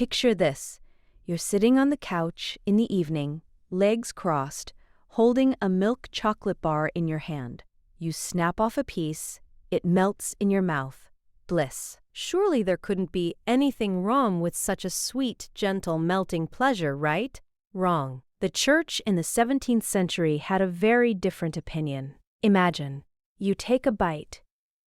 Picture this. You're sitting on the couch in the evening, legs crossed, holding a milk chocolate bar in your hand. You snap off a piece, it melts in your mouth. Bliss. Surely there couldn't be anything wrong with such a sweet, gentle, melting pleasure, right? Wrong. The church in the 17th century had a very different opinion. Imagine, you take a bite,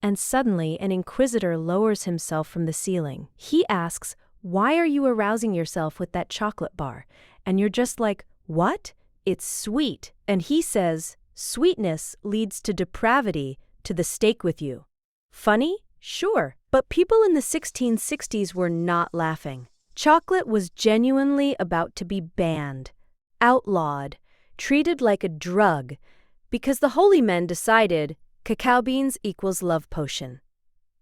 and suddenly an inquisitor lowers himself from the ceiling. He asks, "Why are you arousing yourself with that chocolate bar?" And you're just like, "What? It's sweet." And he says, "Sweetness leads to depravity, to the stake with you." Funny? Sure. But people in the 1660s were not laughing. Chocolate was genuinely about to be banned, outlawed, treated like a drug, because the holy men decided cacao beans equals love potion.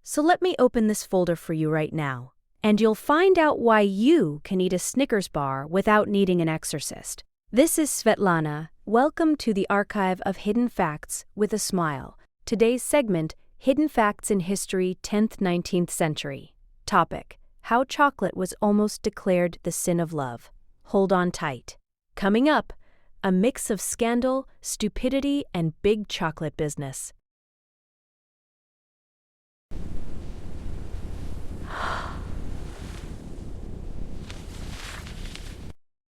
So let me open this folder for you right now, and you'll find out why you can eat a Snickers bar without needing an exorcist. This is Svetlana. Welcome to the Archive of Hidden Facts with a Smile. Today's segment, Hidden Facts in History, 10th–19th Century. Topic: How chocolate was almost declared the sin of love. Hold on tight. Coming up, a mix of scandal, stupidity, and big chocolate business.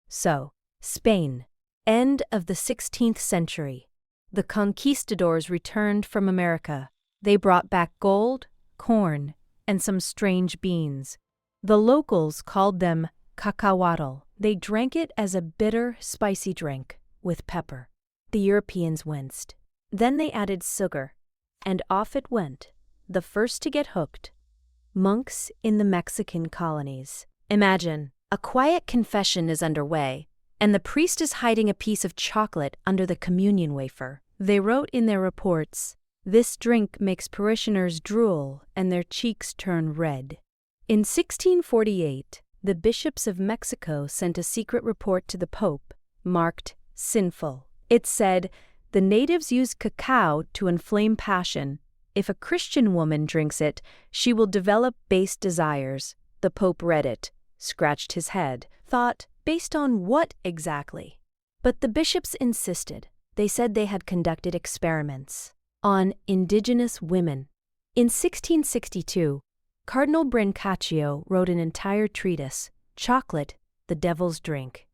So, Spain. End of the 16th century. The conquistadors returned from America. They brought back gold, corn, and some strange beans. The locals called them cacahuatl. They drank it as a bitter, spicy drink with pepper. The Europeans winced. Then they added sugar, and off it went, the first to get hooked. Monks in the Mexican colonies. Imagine, a quiet confession is underway, and the priest is hiding a piece of chocolate under the communion wafer. They wrote in their reports, "This drink makes parishioners drool and their cheeks turn red." In 1648, the bishops of Mexico sent a secret report to the Pope, marked sinful. It said, "The natives use cacao to inflame passion. If a Christian woman drinks it, she will develop base desires." The Pope read it, scratched his head, thought, based on what exactly? But the bishops insisted. They said they had conducted experiments on indigenous women. In 1662, Cardinal Brancaccio wrote an entire treatise, Chocolate, the Devil's Drink.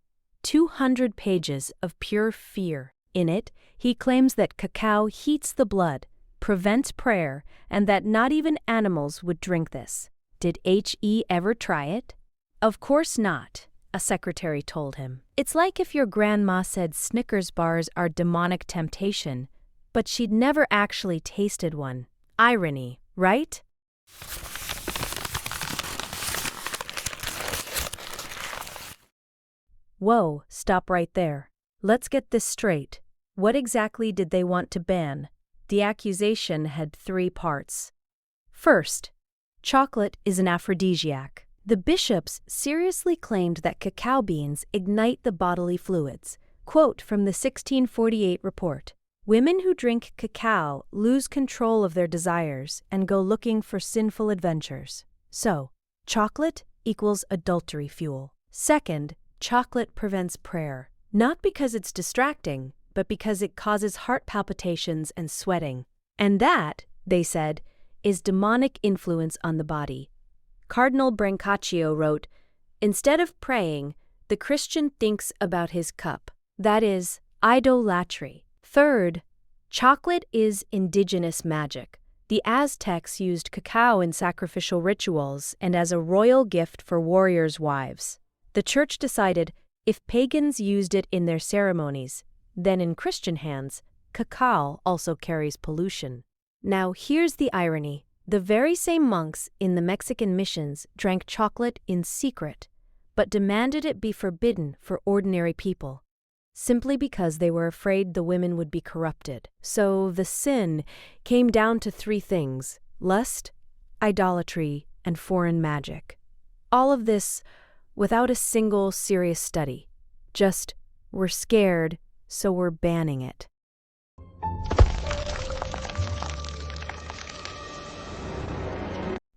200 pages of pure fear. In it, he claims that cacao heats the blood, prevents prayer, and that not even animals would drink this. Did H.E. ever try it? Of course not, a secretary told him. It's like if your grandma said Snickers bars are demonic temptation, but she'd never actually tasted one. Irony, right? Whoa, stop right there. Let's get this straight. What exactly did they want to ban? The accusation had 3 parts. First, chocolate is an aphrodisiac. The bishops seriously claimed that cacao beans ignite the bodily fluids. Quote from the 1648 report, "Women who drink cacao lose control of their desires and go looking for sinful adventures." So, chocolate equals adultery fuel. Second, chocolate prevents prayer, not because it's distracting, but because it causes heart palpitations and sweating. And that, they said, is demonic influence on the body. Cardinal Brancaccio wrote, "Instead of praying, the Christian thinks about his cup." That is idolatry. Third, chocolate is indigenous magic. The Aztecs used cacao in sacrificial rituals and as a royal gift for warriors' wives. The church decided if pagans used it in their ceremonies, then in Christian hands, cacao also carries pollution. Now here's the irony. The very same monks in the Mexican missions drank chocolate in secret, but demanded it be forbidden for ordinary people, simply because they were afraid the women would be corrupted. So the sin came down to 3 things: lust, idolatry, and foreign magic. All of this without a single serious study. Just, we're scared, so we're banning it.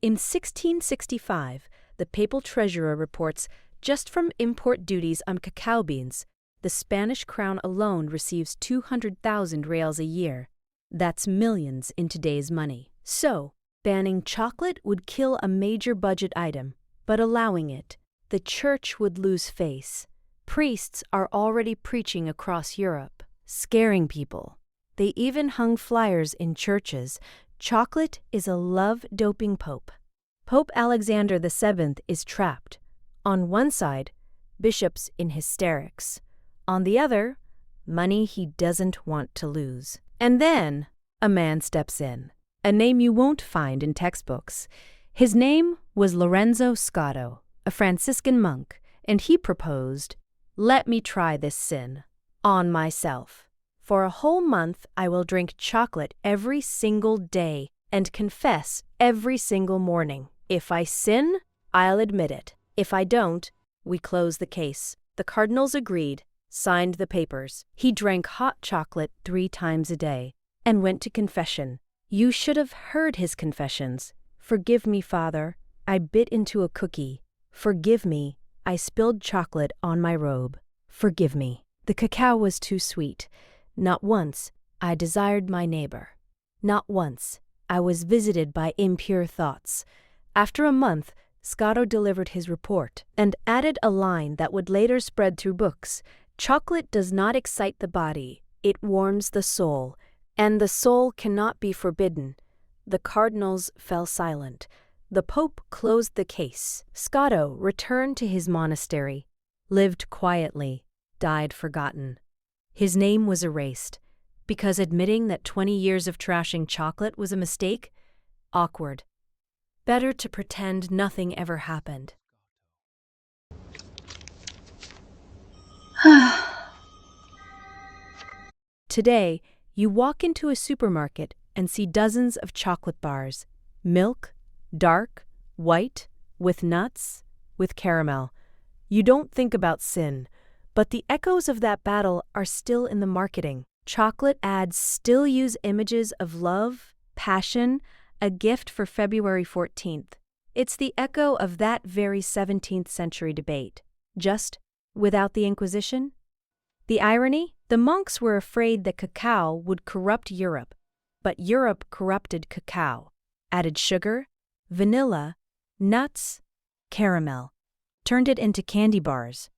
In 1665, the the papal treasurer reports just from import duties on cacao beans, the Spanish crown alone receives 200,000 reals a year. That's millions in today's money. So, banning chocolate would kill a major budget item, but allowing it, the church would lose face. Priests are already preaching across Europe, scaring people. They even hung flyers in churches. Chocolate is a love-doping pope. Pope Alexander VII is trapped. On one side, bishops in hysterics. On the other, money he doesn't want to lose. And then, a man steps in. A name you won't find in textbooks. His name was Lorenzo Scotto, a Franciscan monk, and he proposed, "Let me try this sin on myself. For a whole month I will drink chocolate every single day and confess every single morning. If I sin, I'll admit it. If I don't, we close the case." The cardinals agreed, signed the papers. He drank hot chocolate 3 times a day and went to confession. You should have heard his confessions. "Forgive me, Father. I bit into a cookie. Forgive me. I spilled chocolate on my robe. Forgive me. The cacao was too sweet. Not once I desired my neighbor. Not once I was visited by impure thoughts." After a month, Scotto delivered his report and added a line that would later spread through books. "Chocolate does not excite the body, it warms the soul, and the soul cannot be forbidden." The cardinals fell silent. The Pope closed the case. Scotto returned to his monastery, lived quietly, died forgotten. His name was erased, because admitting that 20 years of trashing chocolate was a mistake? Awkward. Better to pretend nothing ever happened. Today, you walk into a supermarket and see dozens of chocolate bars. Milk, dark, white, with nuts, with caramel. You don't think about sin, but the echoes of that battle are still in the marketing. Chocolate ads still use images of love, passion, a gift for February 14th. It's the echo of that very 17th century debate, just without the Inquisition. The irony? The monks were afraid that cacao would corrupt Europe, but Europe corrupted cacao, added sugar, vanilla, nuts, caramel, turned it into candy bars,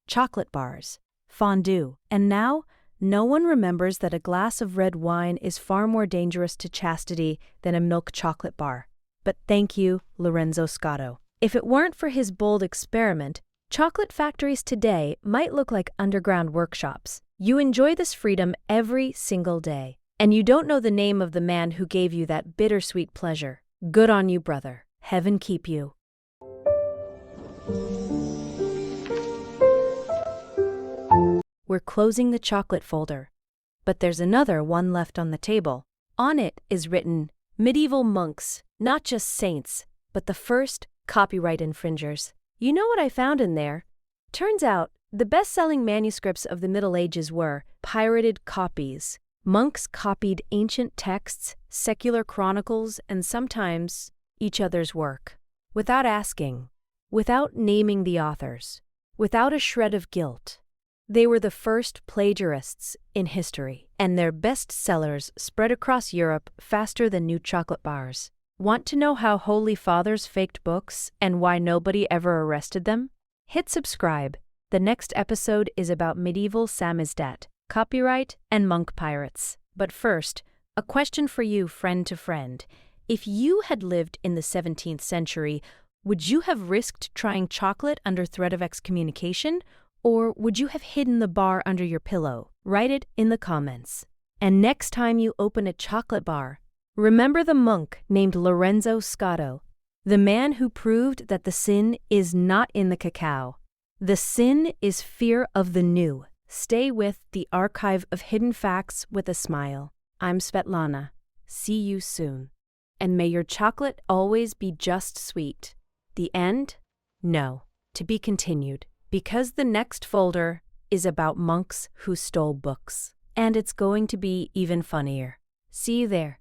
chocolate bars, fondue, and now no one remembers that a glass of red wine is far more dangerous to chastity than a milk chocolate bar. But thank you, Lorenzo Scotto. If it weren't for his bold experiment, chocolate factories today might look like underground workshops. You enjoy this freedom every single day, and you don't know the name of the man who gave you that bittersweet pleasure. Good on you, brother. Heaven keep you. We're closing the chocolate folder, but there's another one left on the table. On it is written, "Medieval monks, not just saints, but the first copyright infringers." You know what I found in there? Turns out, the best-selling manuscripts of the Middle Ages were pirated copies. Monks copied ancient texts, secular chronicles, and sometimes each other's work, without asking, without naming the authors, without a shred of guilt. They were the first plagiarists in history, and their bestsellers spread across Europe faster than new chocolate bars. Want to know how Holy Fathers faked books and why nobody ever arrested them? Hit subscribe. The next episode is about medieval samizdat, copyright, and monk pirates. But first, a question for you, friend to friend. If you had lived in the 17th century, would you have risked trying chocolate under threat of excommunication? Or would you have hidden the bar under your pillow? Write it in the comments. And next time you open a chocolate bar, remember the monk named Lorenzo Scotto, the man who proved that the sin is not in the cacao. The sin is fear of the new. Stay with the archive of hidden facts with a smile. I'm Svetlana. See you soon. And may your chocolate always be just sweet. The end? No. To be continued. Because the next folder is about monks who stole books. And it's going to be even funnier. See you there.